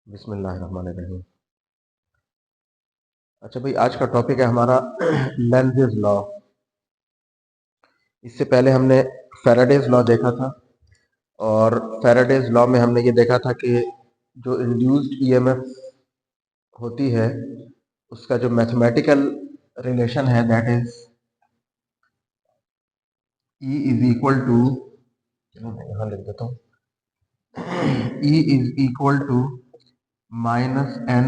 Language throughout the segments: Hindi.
बिस्मिल्लाहिर्रहमानिर्रहीम। अच्छा भाई, आज का टॉपिक है हमारा लेंज़ेस लॉ। इससे पहले हमने फैराडेज लॉ देखा था, और फैराडेज लॉ में हमने ये देखा था कि जो इंड्यूस्ड ईएमएफ होती है उसका जो मैथमेटिकल रिलेशन है, that is E is equal to, चलो मैं यहाँ लिख देता हूँ, E is equal to minus N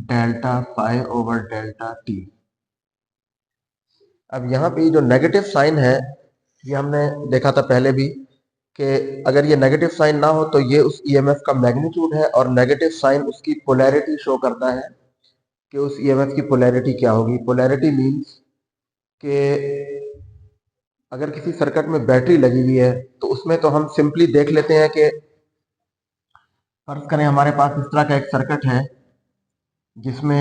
delta phi over delta T. अब यहाँ पे जो नेगेटिव साइन है, ये हमने देखा था पहले भी कि अगर ये नेगेटिव साइन ना हो तो ये उस ईएमएफ का मैग्नीट्यूड है, और नेगेटिव साइन उसकी पोलैरिटी शो करता है कि उस ईएमएफ की पोलैरिटी क्या होगी। पोलैरिटी मींस कि अगर किसी सर्किट में बैटरी लगी हुई है तो उसमें तो हम सिंपली देख लेते हैं कि फर्ज करें हमारे पास इस तरह का एक सर्किट है जिसमें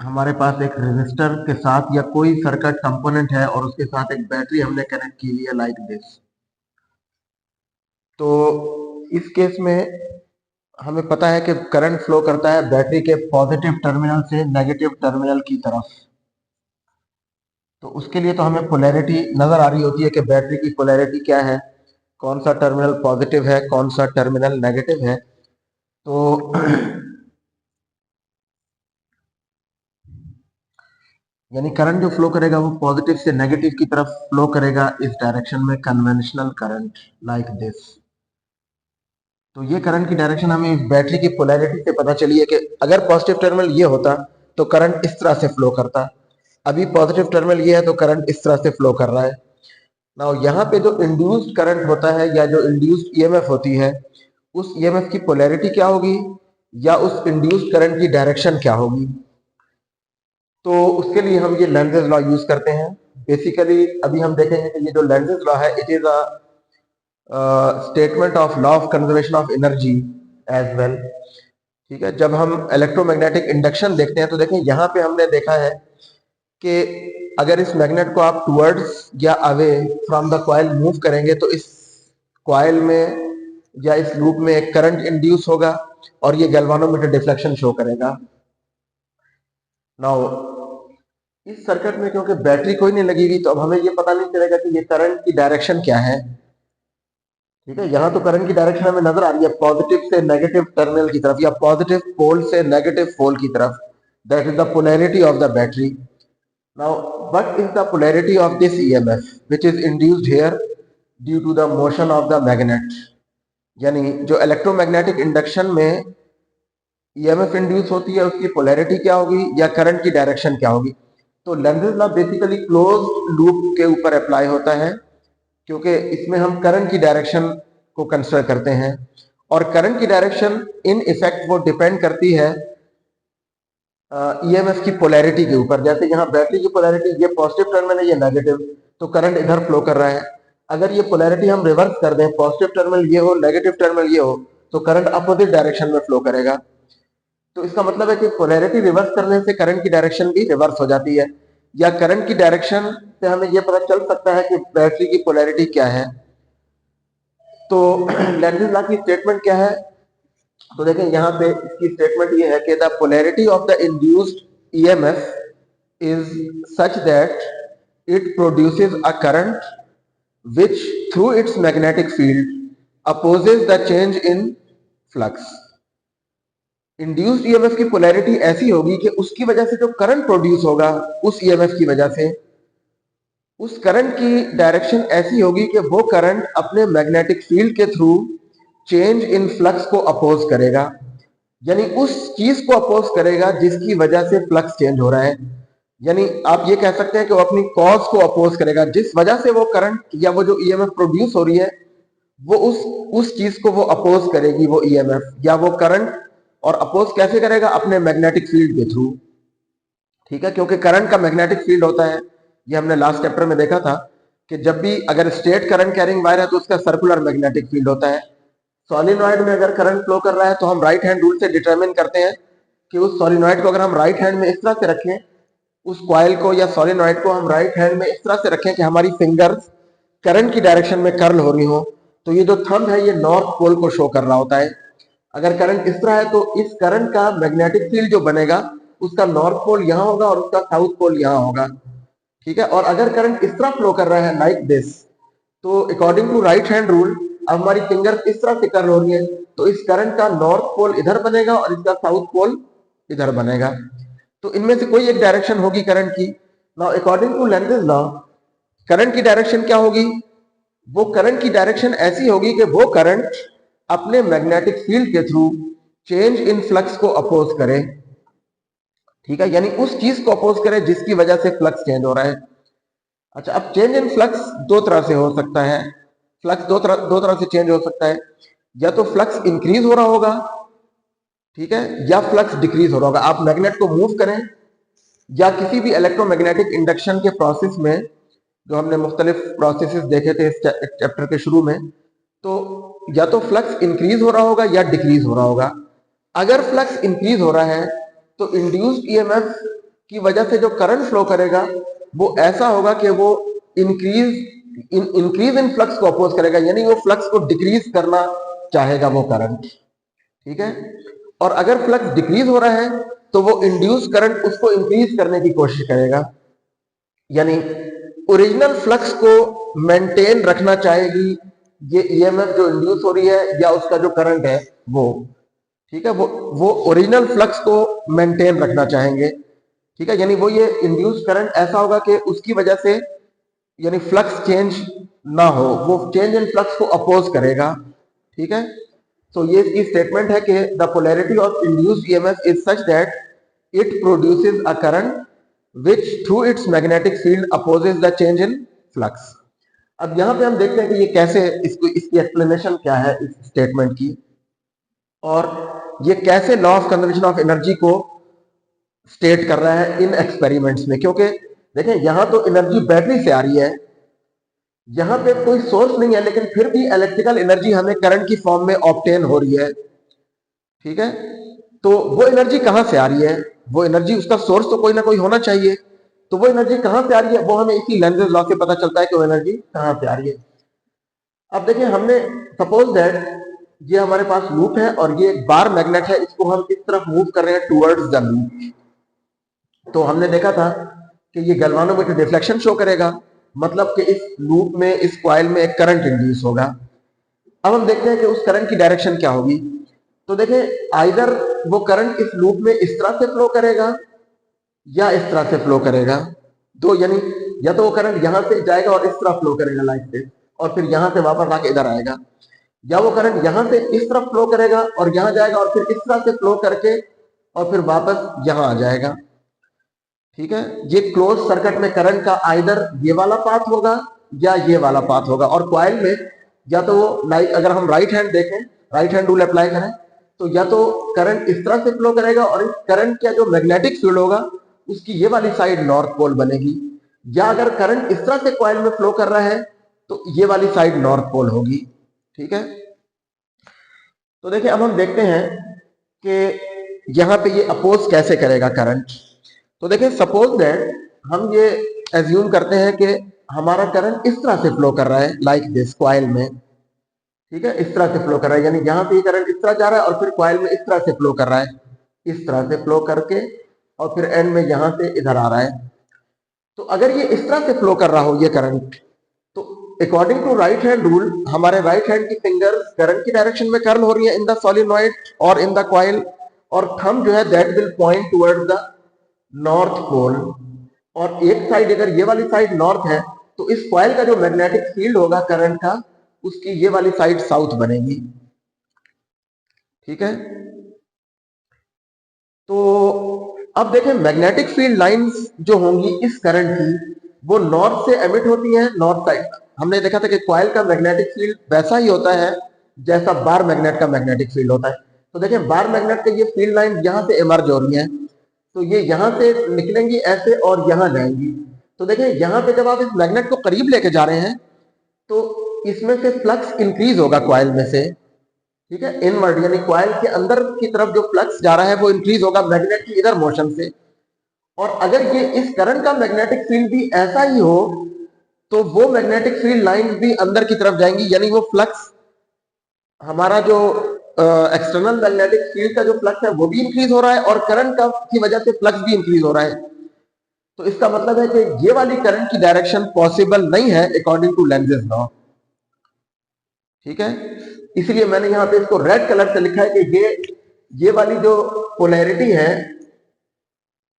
हमारे पास एक रेजिस्टर के साथ या कोई सर्किट कंपोनेंट है और उसके साथ एक बैटरी हमने कनेक्ट की हुई है, लाइक दिस। तो इस केस में हमें पता है कि करंट फ्लो करता है बैटरी के पॉजिटिव टर्मिनल से नेगेटिव टर्मिनल की तरफ। तो उसके लिए तो हमें पोलैरिटी नजर आ रही होती है कि बैटरी की पोलैरिटी क्या है, कौन सा टर्मिनल पॉजिटिव है, कौन सा टर्मिनल नेगेटिव है। तो यानी करंट जो फ्लो करेगा वो पॉजिटिव से नेगेटिव की तरफ फ्लो करेगा इस डायरेक्शन में, कन्वेंशनल करंट लाइक दिस। तो ये करंट की डायरेक्शन हमें इस बैटरी की पोलैरिटी से पता चली है कि अगर पॉजिटिव टर्मिनल ये होता तो करंट इस तरह से फ्लो करता, अभी पॉजिटिव टर्मिनल ये है तो करंट इस तरह से फ्लो कर रहा है। नाउ यहाँ पे जो इंड्यूस्ड करंट होता है या जो इंड्यूस्ड ईएमएफ होती है, उस ईएमएफ की पोलैरिटी क्या होगी या उस इंड्यूस्ड करंट की डायरेक्शन क्या होगी। तो उसके लिए हम ये लेंज़ेस लॉ यूज करते हैं। बेसिकली अभी हम देखेंगे कि ये जो लेंज़ेस लॉ है, it is a statement of law of conservation of energy as well. ठीक है, जब हम इलेक्ट्रोमैग्नेटिक इंडक्शन देखते हैं तो देखें यहाँ पे हमने देखा है कि अगर इस मैग्नेट को आप टुवर्ड्स या away from the coil move करेंगे तो इस कॉइल में या इस लूप में एक करंट इंड्यूस होगा और ये गैल्वानोमीटर डिफ्लेक्शन शो करेगा। नाउ इस सर्किट में क्योंकि बैटरी कोई नहीं लगी हुई तो अब हमें ये पता नहीं चलेगा कि ये करंट की डायरेक्शन क्या है। ठीक है, यहाँ तो करंट की डायरेक्शन हमें नजर आ रही है पॉजिटिव से नेगेटिव टर्मिनल की तरफ या पॉजिटिव पोल से नेगेटिव पोल की तरफ। That is the polarity of the battery. Now what is the polarity of this EMF which is induced here due to the motion of the magnet. यानी जो इलेक्ट्रोमैग्नेटिक इंडक्शन में ईएमएफ इंड्यूस होती है उसकी पोलैरिटी क्या होगी या करंट की डायरेक्शन क्या होगी। तो लेंज़ेस लॉ बेसिकली क्लोज्ड लूप के ऊपर अप्लाई होता है क्योंकि इसमें हम करंट की डायरेक्शन को कंसिडर करते हैं, और करंट की डायरेक्शन इन इफेक्ट वो डिपेंड करती है ईएमएफ की पोलैरिटी के ऊपर। जैसे यहाँ बैटरी की पोलैरिटी ये पॉजिटिव टर्मिनल है, ये नेगेटिव, तो करंट इधर फ्लो कर रहा है। अगर ये पोलैरिटी हम रिवर्स कर दें, पॉजिटिव टर्मिनल ये हो, नेगेटिव टर्मिनल ये हो, तो करंट अपोजिट डायरेक्शन में फ्लो करेगा। तो इसका मतलब है कि पोलैरिटी रिवर्स करने से करंट की डायरेक्शन भी रिवर्स हो जाती है, या करंट की डायरेक्शन से हमें यह पता चल सकता है कि बैटरी की पोलैरिटी क्या है। तो लेंज़ेस लॉ की स्टेटमेंट क्या है, तो देखें यहाँ पे इसकी स्टेटमेंट ये है कि the polarity of the induced EMF is such that it produces a current which through its magnetic field opposes the change in flux। Induced EMF की पोलैरिटी ऐसी होगी कि उसकी वजह से जो करंट प्रोड्यूस होगा उस ईएमएफ की वजह से, उस करंट की डायरेक्शन ऐसी होगी कि वो करंट अपने मैग्नेटिक फील्ड के थ्रू चेंज इन फ्लक्स को अपोज करेगा। यानी उस चीज को अपोज करेगा जिसकी वजह से फ्लक्स चेंज हो रहा है। यानी आप ये कह सकते हैं कि वो अपनी कॉज को अपोज करेगा, जिस वजह से वो करंट या वो जो ईएमएफ प्रोड्यूस हो रही है वो उस चीज को वो अपोज करेगी, वो ईएमएफ या वो करंट। और अपोज कैसे करेगा? अपने मैग्नेटिक फील्ड के थ्रू। ठीक है, क्योंकि करंट का मैग्नेटिक फील्ड होता है, ये हमने लास्ट चैप्टर में देखा था कि जब भी अगर स्ट्रेट करंट कैरिंग वायर है तो उसका सर्कुलर मैग्नेटिक फील्ड होता है। सोलिनॉइड में अगर करंट फ्लो कर रहा है तो हम राइट हैंड रूल से डिटरमिन करते हैं कि उस सोलिनॉइड को अगर हम राइट हैंड में इस तरह से रखें, उस कॉइल को या सोलिनॉइड को हम राइट हैंड में इस तरह से रखें कि हमारी फिंगर्स करंट की डायरेक्शन में कर्ल हो रही हो, तो ये जो थंब है ये नॉर्थ पोल को शो कर रहा होता है। अगर करंट इस तरह है तो इस करंट का मैग्नेटिक फील्ड जो बनेगा उसका नॉर्थ पोल यहां होगा और उसका साउथ पोल यहां होगा, ठीक है। और अगर करंट इस तरह फ्लो कर रहा है लाइक दिस, तो according to right hand rule अब हमारी फिंगर इस तरह से कर हो रही है, तो इस करंट का नॉर्थ पोल इधर बनेगा और इसका साउथ पोल इधर बनेगा। तो इनमें से कोई एक डायरेक्शन होगी करंट की। Now according to Lenz's law current की डायरेक्शन क्या होगी? वो करंट की डायरेक्शन ऐसी होगी कि वो करंट अपने मैग्नेटिक फील्ड के थ्रू चेंज इन फ्लक्स को अपोज करे, ठीक है, यानी उस चीज को अपोज करे जिसकी वजह से फ्लक्स चेंज हो रहा है। अच्छा, अब चेंज इन फ्लक्स दो तरह से हो सकता है, फ्लक्स दो तरह से चेंज हो सकता है। या तो फ्लक्स इंक्रीज हो रहा होगा, ठीक है, या फ्लक्स डिक्रीज हो रहा होगा। आप मैग्नेट को मूव करें या किसी भी इलेक्ट्रोमैग्नेटिक इंडक्शन के प्रोसेस में, जो हमने मुख्तलिफ प्रोसेसेस देखे थे इस चैप्टर के शुरू में, तो या तो फ्लक्स इंक्रीज हो रहा होगा या डिक्रीज हो रहा होगा। अगर फ्लक्स इंक्रीज हो रहा है तो इंड्यूस्ड ईएमएफ की वजह से जो करंट फ्लो करेगा वो ऐसा होगा कि वो इंक्रीज इन फ्लक्स को अपोज करेगा, यानी वो फ्लक्स को डिक्रीज करना चाहेगा वो करंट, ठीक है। और अगर फ्लक्स डिक्रीज हो रहा है तो वो इंड्यूस करंट उसको इंक्रीज करने की कोशिश करेगा, यानी ओरिजिनल फ्लक्स को मेंटेन रखना चाहेगी ये ईएमएफ जो इंड्यूस हो रही है या उसका जो करंट है वो, ठीक है, वो ओरिजिनल फ्लक्स को मेंटेन रखना चाहेंगे, ठीक है। यानी वो ये इंड्यूस करंट ऐसा होगा कि उसकी वजह से यानी फ्लक्स चेंज ना हो, वो चेंज इन फ्लक्स को अपोज करेगा, ठीक है। तो ये स्टेटमेंट है कि the polarity of induced EMF is such that it produces a current which through its magnetic field opposes the change in flux। अब यहां पे हम देखते हैं कि ये कैसे इसकी एक्सप्लेनेशन क्या है इस स्टेटमेंट की, और ये कैसे law of conservation of energy को स्टेट कर रहा है इन एक्सपेरिमेंट्स में। क्योंकि देखें यहां तो एनर्जी बैटरी से आ रही है, यहां पे कोई सोर्स नहीं है, लेकिन फिर भी इलेक्ट्रिकल एनर्जी हमें करंट की फॉर्म में ऑब्टेन हो रही है, ठीक है। तो वो एनर्जी कहां से आ रही है? वो एनर्जी, उसका सोर्स तो कोई ना कोई होना चाहिए, तो वो एनर्जी कहां से आ रही है वो हमें इसी लेंज़ेस लॉ से पता चलता है कि वो एनर्जी कहां से आ रही है। अब देखिए, हमने सपोज दैट ये हमारे पास लूप है और ये एक बार मैग्नेट है, इसको हम इस तरफ मूव कर रहे हैं टुवर्ड्स द लूप। तो हमने देखा था कि ये गैल्वानोमीटर डिफ्लेक्शन शो करेगा, मतलब कि इस लूप में, इस कॉइल में एक करंट इंड्यूस होगा। अब हम देखते हैं कि उस करंट की डायरेक्शन क्या होगी। तो देखें, आइदर वो करंट इस लूप में इस तरह से फ्लो करेगा या इस तरह से फ्लो करेगा, तो यानी या तो वो करंट यहां से जाएगा और इस तरह फ्लो करेगा लाइक से, और फिर यहां से वापस आके इधर आएगा, या वो करंट यहां से इस तरफ फ्लो करेगा और यहां जाएगा और फिर इस तरह से फ्लो करके और फिर वापस यहां आ जाएगा, ठीक है। ये क्लोज सर्किट में करंट का आइदर ये वाला पाथ होगा या ये वाला पाथ होगा। और कॉइल में या तो वो लाइक, अगर हम राइट हैंड देखें, राइट हैंड रूल अप्लाई करें, तो या तो करंट इस तरह से फ्लो करेगा और इस करंट का जो मैग्नेटिक फील्ड होगा उसकी ये वाली साइड नॉर्थ पोल बनेगी, या अगर करंट इस तरह से कॉइल में फ्लो कर रहा है तो ये वाली साइड नॉर्थ पोल होगी, ठीक है। तो देखिए, अब हम देखते हैं कि यहां पे ये अपोज कैसे करेगा करंट। तो देखिए, सपोज दैट हम ये एज्यूम करते हैं कि हमारा करंट इस तरह से फ्लो कर रहा है लाइक दिस कॉइल में, ठीक है, इस तरह से फ्लो कर रहा है, यानी यहां पे ये करंट इस तरह जा रहा है और फिर कॉइल में इस तरह से फ्लो कर रहा है, इस तरह से फ्लो करके और फिर एंड में यहां से इधर आ रहा है। तो अगर ये इस तरह से फ्लो कर रहा हो ये करंट, तो according to right hand rule हमारे राइट हैंड की फिंगर करंट की डायरेक्शन में कर्ल हो रही है इन द सोलिनॉइड और इन द कॉइल, और थंब जो है that will point towards the north pole. और एक साइड, अगर ये वाली साइड नॉर्थ है, तो इस कॉइल का जो मैग्नेटिक फील्ड होगा करंट का, उसकी ये वाली साइड साउथ बनेगी, ठीक है। तो अब देखें, मैग्नेटिक फील्ड लाइंस जो होंगी इस करंट की, वो नॉर्थ से एमिट होती हैं, नॉर्थ साइड। हमने देखा था कि कॉइल का मैग्नेटिक फील्ड वैसा ही होता है जैसा बार मैग्नेट का मैग्नेटिक फील्ड होता है। तो देखें, बार मैग्नेट के ये फील्ड लाइन यहां से इमर्ज हो रही हैं, तो ये यहां से निकलेंगी ऐसे और यहां जाएंगी। तो देखें, यहां पे जब आप इस मैग्नेट को करीब लेके जा रहे हैं तो इसमें से फ्लक्स इंक्रीज होगा कॉइल में से, ठीक है, इनवर्ड, यानी कॉइल के अंदर की तरफ जो फ्लक्स जा रहा है वो इंक्रीज होगा मैग्नेट की इधर मोशन से। और अगर ये इस करंट का मैग्नेटिक फील्ड भी ऐसा ही हो तो वो मैग्नेटिक फील्ड लाइन भी अंदर की तरफ जाएंगी, यानी वो फ्लक्स हमारा जो एक्सटर्नल मैग्नेटिक फील्ड का जो फ्लक्स है वो भी इंक्रीज हो रहा है और करंट का की वजह से फ्लक्स भी इंक्रीज हो रहा है। तो इसका मतलब है कि ये वाली करंट की डायरेक्शन पॉसिबल नहीं है अकॉर्डिंग टू लेंज़ेस लॉ। ठीक है, इसलिए मैंने यहां पे इसको रेड कलर से लिखा है कि ये वाली जो पोलैरिटी है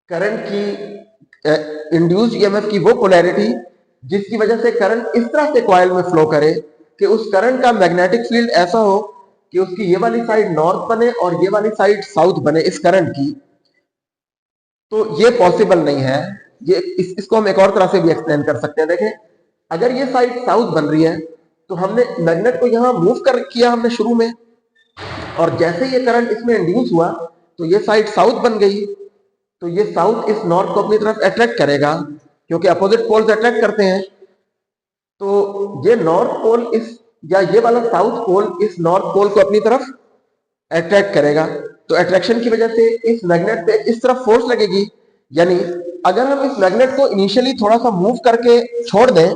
करंट की इंड्यूस्ड ईएमएफ की, वो पोलैरिटी जिसकी वजह से करंट इस तरह से कॉइल में फ्लो करे कि उस करंट का मैग्नेटिक फील्ड ऐसा हो कि उसकी ये वाली साइड नॉर्थ बने और ये वाली साइड साउथ बने इस करंट की, तो ये पॉसिबल नहीं है। इसको हम एक और तरह से भी एक्सप्लेन कर सकते हैं। देखें, अगर ये साइड साउथ बन रही है तो हमने मैग्नेट को यहां मूव कर किया हमने शुरू में, और जैसे ये करंट इसमें इंड्यूस हुआ तो ये साइड साउथ बन गई, तो ये साउथ इस नॉर्थ को अपनी तरफ अट्रैक्ट करेगा क्योंकि अपोजिट पोल्स अट्रैक्ट करते हैं। तो ये नॉर्थ पोल या ये वाला साउथ पोल इस नॉर्थ पोल को अपनी तरफ अट्रैक्ट करेगा। तो अट्रैक्शन की वजह से इस मैग्नेट पे इस तरफ फोर्स लगेगी, यानी अगर हम इस मैग्नेट को इनिशियली थोड़ा सा मूव करके छोड़ दें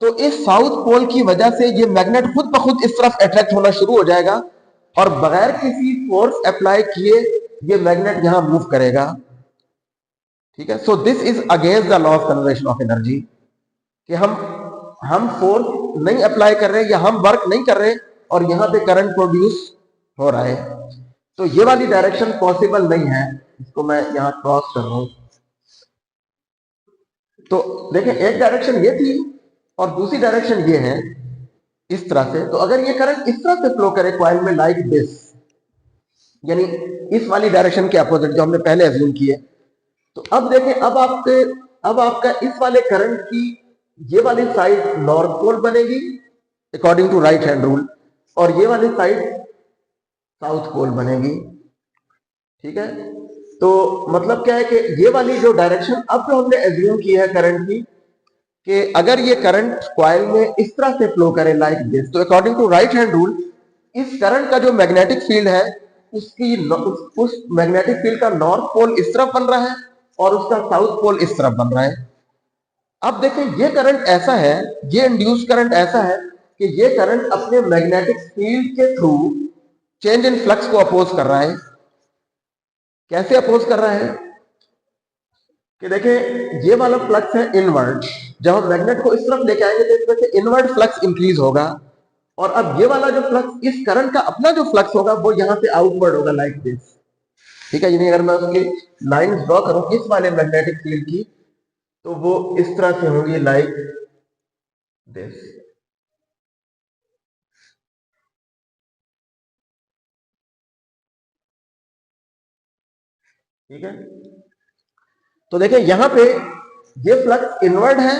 तो इस साउथ पोल की वजह से ये मैग्नेट खुद ब खुद इस तरफ अट्रैक्ट होना शुरू हो जाएगा और बगैर किसी फोर्स अप्लाई किए ये मैग्नेट यहां मूव करेगा। ठीक है, so this is against the law of conservation of energy कि हम फोर्स नहीं अप्लाई कर रहे या हम वर्क नहीं कर रहे और यहां पे करंट प्रोड्यूस हो रहा है। तो ये वाली डायरेक्शन पॉसिबल नहीं है। इसको मैं यहां क्रॉस कर रहा हूं। तो देखें, एक डायरेक्शन ये थी और दूसरी डायरेक्शन ये है इस तरह से। तो अगर ये करंट इस तरह से फ्लो करे कॉइल में लाइक दिस, यानी इस वाली डायरेक्शन के अपोजिट जो हमने पहले अज्यूम की है, तो अब देखें, अब आपका इस वाले करंट की ये वाली साइड नॉर्थ पोल बनेगी according to right hand rule और ये वाली साइड साउथ पोल बनेगी। ठीक है, तो मतलब क्या है कि ये वाली जो डायरेक्शन अब जो हमने एज्यूम की है करंट की, कि अगर ये करंट कॉइल में इस तरह से फ्लो करे लाइक दिस, तो according to right hand rule इस करंट का जो मैग्नेटिक फील्ड है उस मैग्नेटिक फील्ड का नॉर्थ पोल इस तरफ बन रहा है और उसका साउथ पोल इस तरफ बन रहा है। अब देखें, ये करंट ऐसा है, ये इंड्यूस करंट ऐसा है कि ये करंट अपने मैग्नेटिक फील्ड के थ्रू चेंज इन फ्लक्स को अपोज कर रहा है। कैसे अपोज कर रहा है कि देखें, ये वाला फ्लक्स है इनवर्ड, जब हम मैग्नेट को इस तरफ लेके आएंगे तो इसमें से इनवर्ड फ्लक्स इंक्रीज होगा, और अब ये वाला जो फ्लक्स इस करंट का अपना जो फ्लक्स होगा वो यहां से आउटवर्ड होगा लाइक दिस। ठीक है, यानी अगर मैं उसकी लाइन ड्रॉ करूं इस वाले मैग्नेटिक फील्ड की, तो वो इस तरह से होंगी लाइक दिस। ठीक है, तो देखिए यहां पे ये फ्लक्स इनवर्ड है।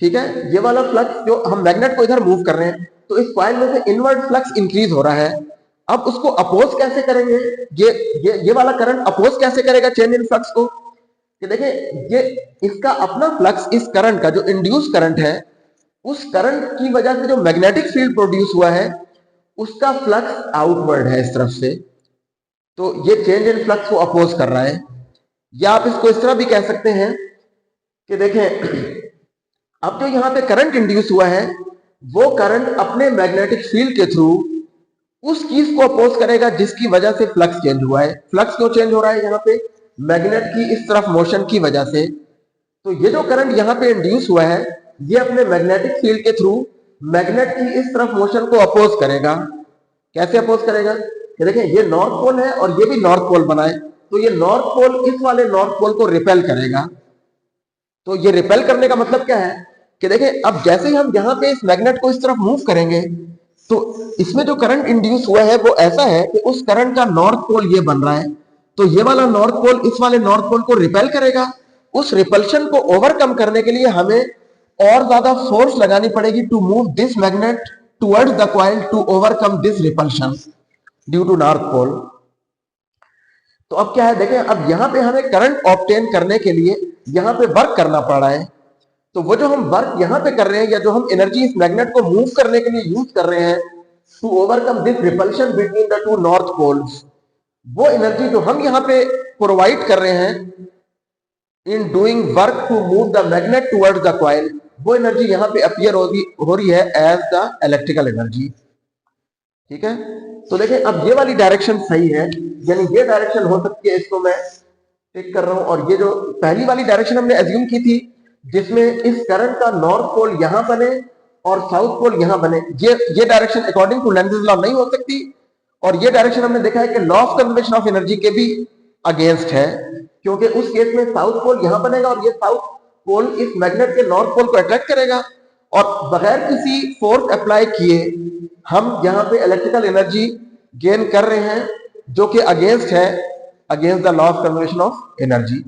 ठीक है, ये वाला फ्लक्स जो हम मैग्नेट को इधर मूव कर रहे हैं तो इस कॉइल में से इनवर्ड फ्लक्स इंक्रीज हो रहा है। अब उसको अपोज कैसे करेंगे, ये वाला करंट अपोज कैसे करेगा चेंज इन फ्लक्स को, कि देखिए ये इसका अपना फ्लक्स इस करंट का जो इंड्यूस करंट है उस करंट की वजह से जो मैग्नेटिक फील्ड प्रोड्यूस हुआ है उसका फ्लक्स आउटवर्ड है इस तरफ से, तो ये चेंज इन फ्लक्स को अपोज कर रहा है। या आप इसको इस तरह भी कह सकते हैं कि देखें, अब जो यहां पे करंट इंड्यूस हुआ है वो करंट अपने मैग्नेटिक फील्ड के थ्रू उस चीज को अपोज करेगा जिसकी वजह से फ्लक्स चेंज हुआ है। फ्लक्स क्यों चेंज हो रहा है यहाँ पे, मैग्नेट की इस तरफ मोशन की वजह से। तो ये जो करंट यहाँ पे इंड्यूस हुआ है ये अपने मैग्नेटिक फील्ड के थ्रू मैग्नेट की इस तरफ मोशन को अपोज करेगा। कैसे अपोज करेगा कि देखें, ये नॉर्थ पोल है और ये भी नॉर्थ पोल बना है, तो ये नॉर्थ पोल इस वाले नॉर्थ पोल को रिपेल करेगा। तो ये रिपेल करने का मतलब क्या है कि देखें, अब जैसे ही हम यहाँ पे इस मैग्नेट को इस तरफ मूव करेंगे तो इसमें जो करंट इंड्यूस हुआ है वो ऐसा है कि उस करंट का नॉर्थ पोल ये बन रहा है, तो ये वाला नॉर्थ पोल इस वाले नॉर्थ पोल को रिपेल करेगा। उस रिपल्शन को ओवरकम करने के लिए हमें और ज्यादा फोर्स लगानी पड़ेगी to move this magnet towards the coil to overcome this repulsion due to north pole. तो अब क्या है, देखें, अब यहां पे हमें करंट ऑब्टेन करने के लिए यहां पे वर्क करना पड़ रहा है। तो वो जो हम वर्क यहां पे कर रहे हैं या जो हम एनर्जी इस मैग्नेट को मूव करने के लिए यूज कर रहे हैं to overcome this repulsion between the two north poles, वो एनर्जी जो हम यहां पे प्रोवाइड कर रहे हैं in doing work to move the magnet towards the coil, वो एनर्जी यहां पे अपीयर हो रही है एज द इलेक्ट्रिकल एनर्जी। ठीक है, तो देखें अब ये वाली डायरेक्शन सही है, यानी ये डायरेक्शन हो सकती है, इसको मैं टिक कर रहा हूं। और ये जो पहली वाली डायरेक्शन हमने एज्यूम की थी जिसमें इस करंट का नॉर्थ पोल यहां बने और साउथ पोल यहां बने, ये direction according to Lenz's law नहीं हो सकती। और ये डायरेक्शन हमने देखा है कि law of conservation of energy के भी अगेंस्ट है, क्योंकि उस केस में साउथ पोल यहां बनेगा और ये साउथ पोल इस मैग्नेट के नॉर्थ पोल को अट्रैक्ट करेगा, और बगैर किसी फोर्स अप्लाई किए हम यहां पे इलेक्ट्रिकल एनर्जी गेन कर रहे हैं, जो कि अगेंस्ट है, against the law of conservation of energy.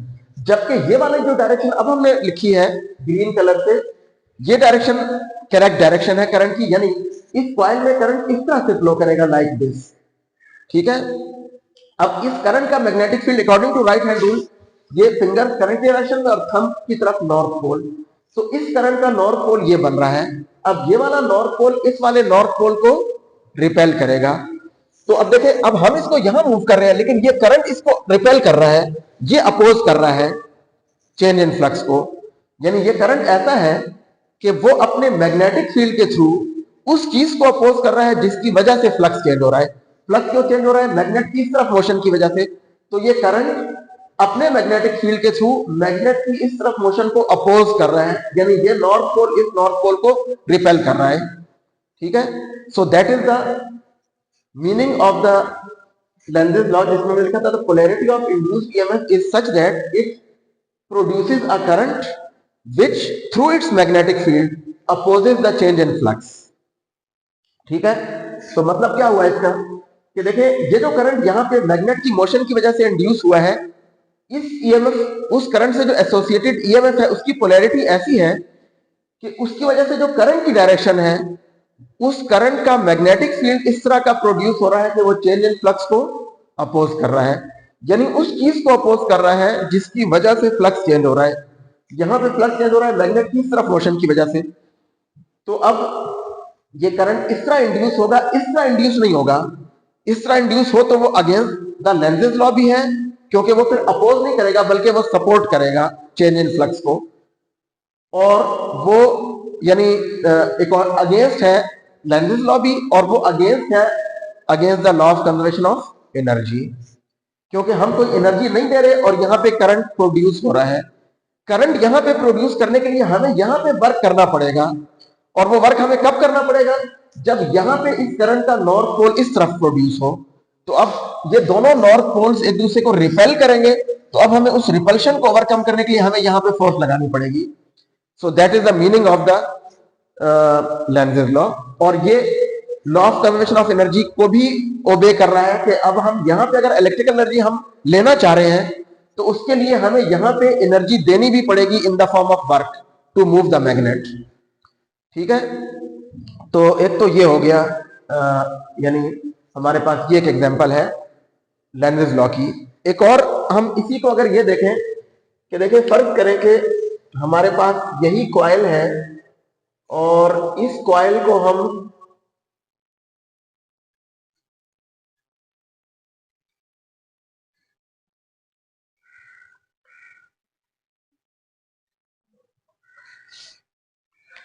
जबकि ये वाली जो डायरेक्शन अब हमने लिखी है ग्रीन कलर से, ये डायरेक्शन करेक्ट डायरेक्शन है करंट की, यानी इस कॉइल में करंट इस तरह से फ्लो करेगा लाइक दिस, ठीक है। अब इस करंट का magnetic field according to right hand rule, ये फिंगर करंट डायरेक्शन में और थंब की तरफ नॉर्थ पोल, तो इस करंट का नॉर्थ पोल ये बन रहा है। अब ये वाला नॉर्थ पोल इस वाले नॉर्थ पोल को रिपेल करेगा। तो अब देखें, अब हम इसको यहां मूव कर रहे हैं लेकिन ये करंट इसको रिपेल कर रहा है, ये अपोज कर रहा है चेंज इन फ्लक्स को। यानी ये करंट ऐसा है कि वो अपने मैग्नेटिक फील्ड के थ्रू उस चीज को अपोज कर रहा है जिसकी वजह से फ्लक्स चेंज हो रहा है। फ्लक्स क्यों चेंज हो रहा है? मैग्नेट की इस तरफ मोशन की वजह से। तो ये करंट अपने मैग्नेटिक फील्ड के थ्रू मैग्नेट की इस तरफ मोशन को अपोज कर रहा है, यानी ये नॉर्थ पोल इस नॉर्थ पोल को रिपेल कर रहा है, ठीक है। So that is the meaning of the Lenz's law, जिसमें मैंने लिखा था the polarity of induced EMF is such that it produces a current which through its magnetic field opposes the change in flux, ठीक है। तो मतलब क्या हुआ इसका कि देखिए, ये जो करंट यहां पे मैग्नेट की मोशन की वजह से इंड्यूस हुआ है, इस ईएमएफ, उस करंट से जो एसोसिएटेड ईएमएफ है उसकी पोलैरिटी ऐसी है कि उसकी वजह से जो करंट की डायरेक्शन है, उस करंट का मैग्नेटिक फील्ड इस तरह का प्रोड्यूस हो रहा है कि वो चेंज इन फ्लक्स को अपोज कर रहा है, यानी उस चीज को अपोज कर रहा है जिसकी वजह से फ्लक्स चेंज हो रहा है। यहां पे फ्लक्स चेंज हो रहा है मैग्नेट की इस तरफ मोशन की वजह से। तो अब ये करंट इस तरह इंड्यूस होगा, इस तरह इंड्यूस नहीं होगा। इस तरह इंड्यूस हो तो वो अगेंस्ट द लेंज़ेस लॉ भी है, क्योंकि वो फिर अपोज नहीं करेगा बल्कि वो सपोर्ट करेगा चेंज इन फ्लक्स को, और वो यानी एक और अगेंस्ट है लेंज़ेस लॉ भी, और वो अगेंस्ट है against the law of conservation of energy, क्योंकि हम कोई एनर्जी नहीं दे रहे और यहाँ पे करंट प्रोड्यूस हो रहा है। करंट यहाँ पे प्रोड्यूस करने के लिए हमें यहाँ पे वर्क करना पड़ेगा, और वो वर्क हमें कब करना पड़ेगा? जब यहाँ पे इस करंट का नॉर्थ पोल इस तरफ प्रोड्यूस हो। तो अब ये दोनों नॉर्थ पोल्स एक दूसरे को रिपेल करेंगे, तो अब हमें उस रिपल्शन को ओवरकम करने के लिए हमें यहाँ पे फोर्स लगानी पड़ेगी। So that is the meaning of the Lenz's law, और ये law of conservation of energy को भी ओबे कर रहा है कि अब हम यहाँ पे अगर इलेक्ट्रिकल एनर्जी हम लेना चाह रहे हैं तो उसके लिए हमें यहाँ पे एनर्जी देनी भी पड़ेगी in the form of work to move the magnet, ठीक है। तो एक तो ये हो गया, यानी हमारे पास ये एक एग्जांपल है लेंज़ेस लॉ की। एक और हम इसी को अगर ये देखें कि देखिए, फर्ज करें कि हमारे पास यही कॉइल है और इस कॉइल को हम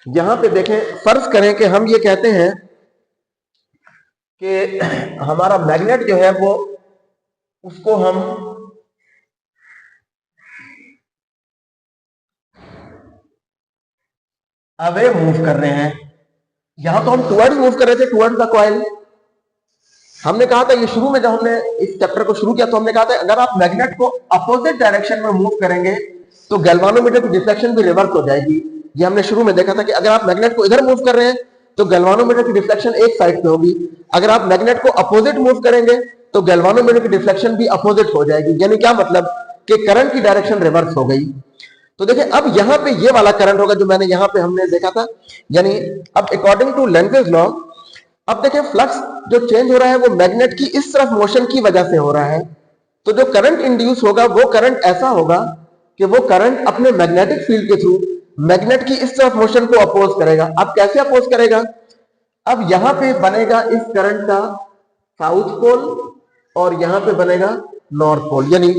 यहां पे देखें, फर्ज करें कि हम ये कहते हैं कि हमारा मैग्नेट जो है वो, उसको हम अवे मूव कर रहे हैं। यहां तो हम टुवर्ड्स मूव कर रहे थे, टुवर्ड्स द कॉइल। हमने कहा था, ये शुरू में जब हमने इस चैप्टर को शुरू किया तो हमने कहा था अगर आप मैग्नेट को अपोजिट डायरेक्शन में मूव करेंगे तो गैल्वानोमीटर की डिफ्लेक्शन भी रिवर्स हो जाएगी। ये हमने शुरू में देखा था कि अगर आप मैग्नेट को इधर मूव कर रहे हैं तो गैल्वानोमीटर की डिफ्लेक्शन एक साइड पे होगी, अगर आप मैग्नेट को अपोजिट मूव करेंगे तो गैल्वानोमीटर की डिफ्लेक्शन भी अपोजिट हो जाएगी। यानी क्या मतलब कि करंट की डायरेक्शन रिवर्स हो गई। तो देखिए, अब यहां पे ये वाला करंट होगा जो मैंने यहां पे हमने देखा था, यानी अब अकॉर्डिंग टू लेंज़ेस लॉ, अब देखिए फ्लक्स जो चेंज हो रहा है वो मैग्नेट की इस तरफ मोशन की वजह से हो रहा है। तो जो करंट इंड्यूस होगा वो करंट ऐसा होगा कि वो करंट अपने मैग्नेटिक फील्ड के थ्रू मैग्नेट की इस तरफ मोशन को अपोज करेगा। अब कैसे अपोज करेगा? अब यहां पे बनेगा इस करंट का साउथ पोल और यहां पे बनेगा नॉर्थ पोल। यानी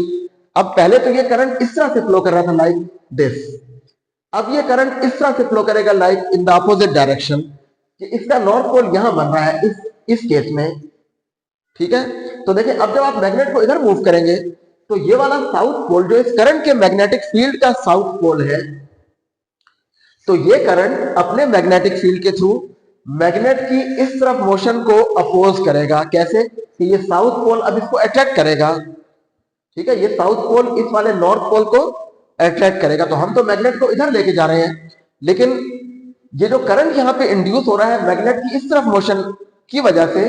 अब पहले तो ये करंट इस तरह से फ्लो कर रहा था लाइक दिस, अब ये करंट इस तरह से फ्लो करेगा like in the opposite direction, कि इसका नॉर्थ पोल यहां बन रहा है इस केस में, ठीक है, तो देखिए अब जब आप मैग्नेट को इधर मूव करेंगे तो ये वाला साउथ पोल जो इस करंट के मैग्नेटिक फील्ड का साउथ पोल है, तो ये करंट अपने मैग्नेटिक फील्ड के थ्रू मैग्नेट की इस तरफ मोशन को अपोज करेगा। कैसे कि ये साउथ पोल अब इसको अट्रैक्ट करेगा, ठीक है, ये साउथ पोल इस वाले नॉर्थ पोल को अट्रैक्ट करेगा। तो हम तो मैग्नेट को इधर लेके जा रहे हैं, लेकिन ये जो करंट यहाँ पे इंड्यूस हो रहा है मैग्नेट की इस तरफ मोशन की वजह से,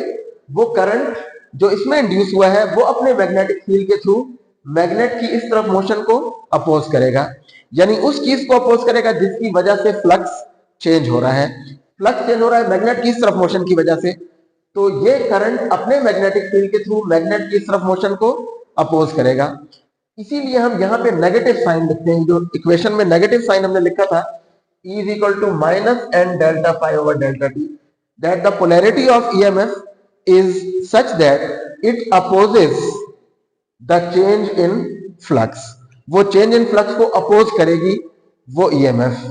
वो करंट जो इसमें इंड्यूस हुआ है वो अपने मैग्नेटिक फील्ड के थ्रू मैग्नेट की इस तरफ मोशन को अपोज करेगा, यानी उस चीज को अपोज करेगा जिसकी वजह से फ्लक्स चेंज हो रहा है। फ्लक्स चेंज हो रहा है मैग्नेट की इस तरफ मोशन की वजह से, तो ये करंट अपने मैग्नेटिक फील्ड के थ्रू मैग्नेट की इस तरफ मोशन को अपोज करेगा। इसीलिए हम यहाँ पे नेगेटिव साइन लिखते हैं, जो इक्वेशन में नेगेटिव साइन हमने लिखा था, E is equal to minus n delta phi over delta t, that the polarity of EMF is such that it opposes the change in flux। वो चेंज इन फ्लक्स को अपोज करेगी वो EMF।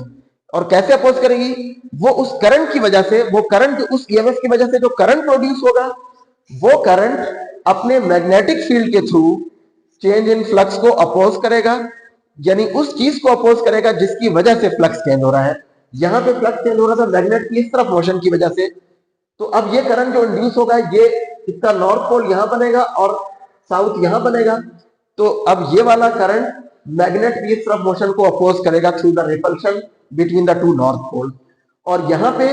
और कैसे अपोज करेगी? वो उस करंट की वजह से, वो करंट उस EMF की वजह से जो करंट प्रोड्यूस होगा, वो करंट अपने मैग्नेटिक फील्ड के थ्रू चेंज इन फ्लक्स को अपोज करेगा, यानी उस चीज को अपोज करेगा जिसकी वजह से फ्लक्स चेंज हो रहा है। यहां पे फ्लक्स चेंज हो रहा था मैग्नेट की इस तरफ मोशन की वजह से, तो अब ये करंट जो इंड्यूस होगा, ये इसका नॉर्थ पोल यहां बनेगा और साउथ यहां बनेगा। तो अब ये वाला करंट मैग्नेट की इस तरफ मोशन को अपोज करेगा through the repulsion between the two north pole. और यहां पे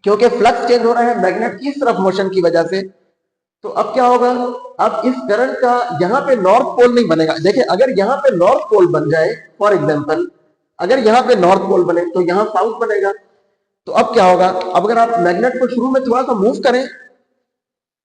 क्योंकि फ्लक्स चेंज हो रहा है मैग्नेट की इस तरफ मोशन की वजह से, तो अब क्या होगा, अब इस करंट का यहाँ पे नॉर्थ पोल नहीं बनेगा। देखिए अगर यहाँ पे नॉर्थ पोल बन जाए, फॉर एग्जांपल अगर यहाँ पे नॉर्थ पोल बने तो यहाँ साउथ बनेगा। तो अब क्या होगा, अब अगर आप मैग्नेट को शुरू में थोड़ा सा मूव करें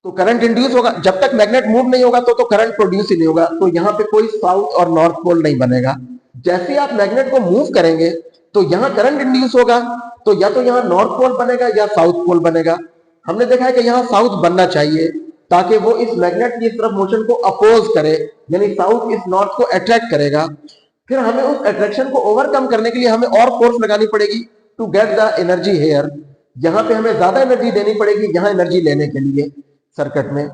तो करंट इंड्यूस होगा, जब तक मैग्नेट मूव नहीं होगा तो करंट प्रोड्यूस ही नहीं होगा, तो यहाँ पे कोई साउथ और नॉर्थ पोल नहीं बनेगा। जैसे आप मैग्नेट को मूव करेंगे तो यहाँ करंट इंड्यूस होगा, तो या तो यहाँ नॉर्थ पोल बनेगा या साउथ पोल बनेगा। हमने देखा है कि यहाँ साउथ बनना चाहिए ताकि वो इस मैग्नेट की इस तरफ मोशन को अपोज करे, यानी साउथ इस नॉर्थ को अट्रैक्ट करेगा। फिर हमें उस अट्रैक्शन को ओवरकम करने के लिए हमें और फोर्स लगानी पड़ेगी to get the energy here. यहाँ पे हमें ज्यादा एनर्जी देनी पड़ेगी यहाँ एनर्जी लेने के लिए सर्किट में,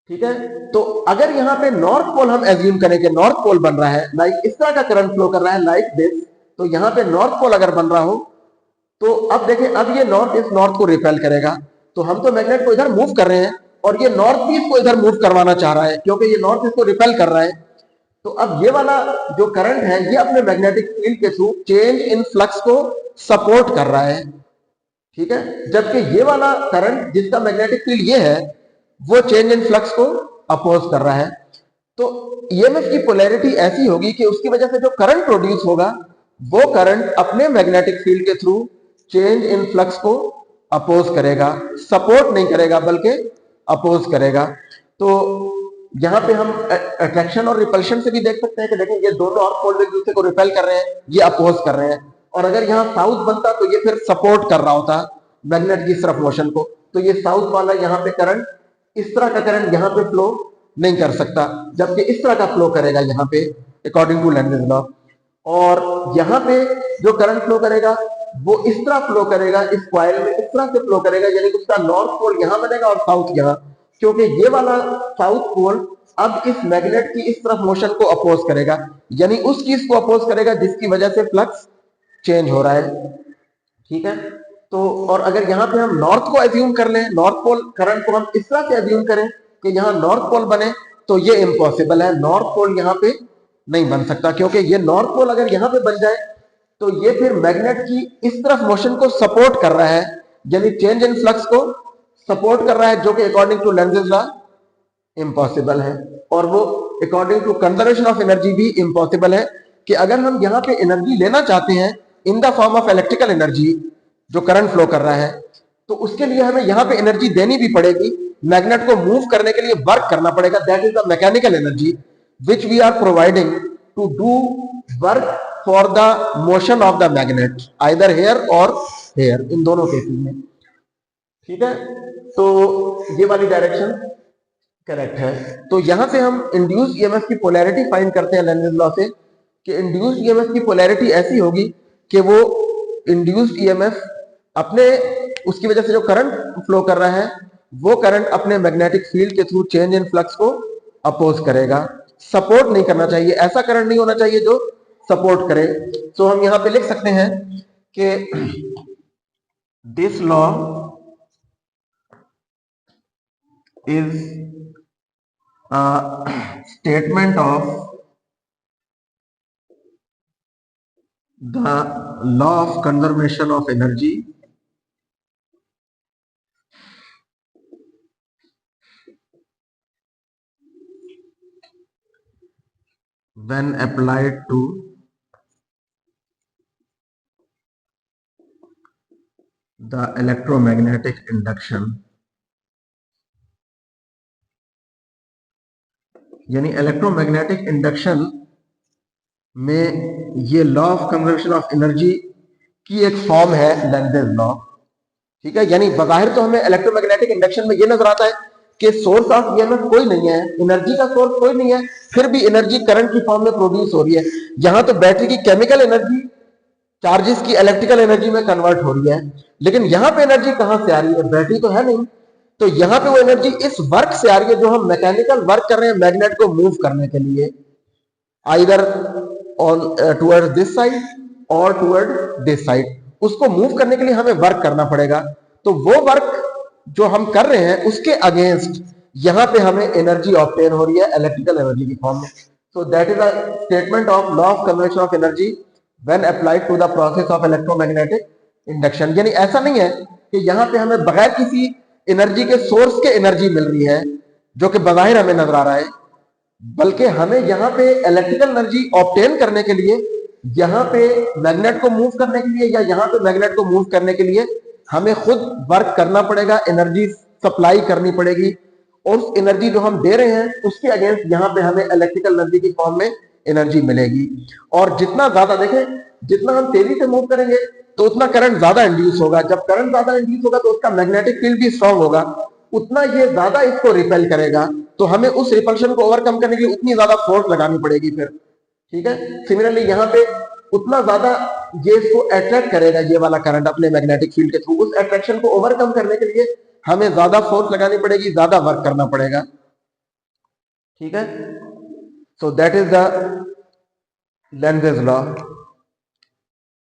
ठीक है। तो अगर यहाँ पे नॉर्थ पोल हम एज्यूम करें कि नॉर्थ पोल बन रहा है, लाइक इस तरह का करंट फ्लो कर रहा है लाइक दिस, तो यहाँ पे नॉर्थ पोल अगर बन रहा हो तो अब देखें, अब ये नॉर्थ इस नॉर्थ को रिपेल करेगा। तो हम तो मैग्नेट को इधर मूव कर रहे हैं और ये नॉर्थ भी इसको इधर मूव करवाना चाह रहा है क्योंकि ये नॉर्थ इसको रिपेल कर रहा है। तो अब ये वाला जो करंट है ये अपने मैग्नेटिक फील्ड के थ्रू चेंज इन फ्लक्स को सपोर्ट कर रहा है, ठीक है, जबकि ये वाला करंट जिसका मैग्नेटिक फील्ड ये है वो चेंज इन फ्लक्स को अपोज कर रहा है। तो ईएमएफ की पोलैरिटी ऐसी होगी कि उसकी वजह से जो करंट प्रोड्यूस होगा वो करंट अपने मैग्नेटिक फील्ड के थ्रू चेंज इन फ्लक्स को अपोज करेगा, सपोर्ट नहीं करेगा बल्कि अपोज करेगा। तो यहाँ पे हम अट्रैक्शन और रिपल्शन से भी देख सकते हैं कि देखें ये दोनों और पोल एक दूसरे को रिपेल कर रहे हैं, ये अपोज कर रहे हैं। और अगर यहाँ साउथ बनता तो ये फिर सपोर्ट कर रहा होता मैग्नेट की तरफ मोशन को, तो ये साउथ वाला यहाँ पे करंट, इस तरह का करंट यहाँ पे फ्लो नहीं कर सकता, जबकि इस तरह का फ्लो करेगा यहाँ पे अकॉर्डिंग टू लेंज़ेस लॉ। और यहाँ पे जो करंट फ्लो करेगा वो इस तरह फ्लो करेगा, इस कॉइल में इस तरह से फ्लो करेगा, यानी कि उसका नॉर्थ पोल यहाँ बनेगा और साउथ यहाँ, क्योंकि ये वाला साउथ पोल अब इस मैग्नेट की इस तरफ मोशन को अपोज करेगा, यानी उस चीज को अपोज करेगा जिसकी वजह से फ्लक्स चेंज हो रहा है, ठीक है। तो और अगर यहाँ पे हम नॉर्थ को एज्यूम कर लें, नॉर्थ पोल करंट को हम इस तरह से एज्यूम करें कि यहाँ नॉर्थ पोल बने, तो ये इम्पॉसिबल है, नॉर्थ पोल यहाँ पे नहीं बन सकता, क्योंकि ये नॉर्थ पोल अगर यहाँ पे बन जाए तो ये फिर मैग्नेट की इस तरफ मोशन को सपोर्ट कर रहा है, यानी चेंज इन फ्लक्स को सपोर्ट कर रहा है, जो कि according to Lenz's law impossible है। और वो according to conservation of energy भी इम्पॉसिबल है कि अगर हम यहाँ पे एनर्जी लेना चाहते हैं इन the form of electrical energy जो करंट फ्लो कर रहा है, तो उसके लिए हमें यहाँ पे एनर्जी देनी भी पड़ेगी, मैग्नेट को मूव करने के लिए वर्क करना पड़ेगा, that is the mechanical energy which we are providing to do work for the motion of the magnet either here और हेयर, इन दोनों केसेस में, ठीक है। तो ये वाली डायरेक्शन करेक्ट है। तो यहां से हम इंड्यूस ईएमएफ की पोलैरिटी फाइंड करते हैं लेंज़ेस लॉ से कि इंड्यूस ईएमएफ की पोलैरिटी ऐसी होगी कि वो इंड्यूस्ड ईएमएफ अपने उसकी वजह से जो करंट फ्लो कर रहा है वो करंट अपने मैग्नेटिक फील्ड के थ्रू चेंज इन फ्लक्स को अपोज करेगा, सपोर्ट नहीं करना चाहिए। ऐसा करंट नहीं होना चाहिए जो सपोर्ट करे। तो हम यहां पे लिख सकते हैं कि this law is a statement of the law of conservation of energy when applied to the electromagnetic induction। यानी इलेक्ट्रोमैग्नेटिक इंडक्शन में ये law of conservation of energy की एक फॉर्म है लेंजेस लॉ। ठीक है, यानी बज़ाहिर तो हमें इलेक्ट्रोमैग्नेटिक इंडक्शन में ये नजर आता है कि सोर्स ऑफ ईएमएफ कोई नहीं है, एनर्जी का सोर्स कोई नहीं है, फिर भी एनर्जी करंट की फॉर्म में प्रोड्यूस हो रही है। यहां तो बैटरी की केमिकल एनर्जी चार्जेस की इलेक्ट्रिकल एनर्जी में कन्वर्ट हो रही है, लेकिन यहां पे एनर्जी कहां से आ रही है? बैटरी तो है नहीं, तो यहां पे वो एनर्जी इस वर्क से आ रही है जो हम मैकेनिकल वर्क कर रहे हैं मैग्नेट को मूव करने के लिए, either on towards this side और टुवर्ड दिस साइड। उसको मूव करने के लिए हमें वर्क करना पड़ेगा, तो वो वर्क जो हम कर रहे हैं उसके अगेंस्ट यहां पे हमें एनर्जी ऑब्टेन हो रही है इलेक्ट्रिकल एनर्जी की फॉर्म में। So that is a statement of law of conservation of energy when applied to the process of electromagnetic induction. यानी ऐसा नहीं है कि यहां पे हमें बगैर किसी एनर्जी के सोर्स के एनर्जी मिल रही है जो कि बज़ाहिर हमें नजर आ रहा है, बल्कि हमें यहाँ पे इलेक्ट्रिकल एनर्जी ऑब्टेन करने के लिए, यहाँ पे मैग्नेट को मूव करने के लिए या यहाँ पे मैग्नेट को मूव करने के लिए हमें खुद वर्क करना पड़ेगा, एनर्जी सप्लाई करनी पड़ेगी, और उस एनर्जी जो हम दे रहे हैं उसके अगेंस्ट यहाँ पे हमें इलेक्ट्रिकल एनर्जी की फॉर्म में एनर्जी मिलेगी। और जितना ज्यादा देखें, जितना हम तेजी से मूव करेंगे तो उतना करंट ज्यादा इंड्यूस होगा। जब करंट ज्यादा इंड्यूस होगा तो उसका मैग्नेटिक फील्ड भी स्ट्रांग होगा, उतना ये ज्यादा इसको रिपेल करेगा, तो हमें उस रिपल्शन को ओवरकम करने के लिए उतनी ज्यादा फोर्स लगानी पड़ेगी फिर। ठीक है, सिमिलरली यहाँ पे उतना ज्यादा ये इसको अट्रैक्ट करेगा, ये वाला करंट अपने मैग्नेटिक फील्ड के थ्रू। उस अट्रैक्शन को ओवरकम करने के लिए हमें ज्यादा फोर्स लगानी पड़ेगी, ज्यादा वर्क करना पड़ेगा। ठीक है, so that is the Lenz's law.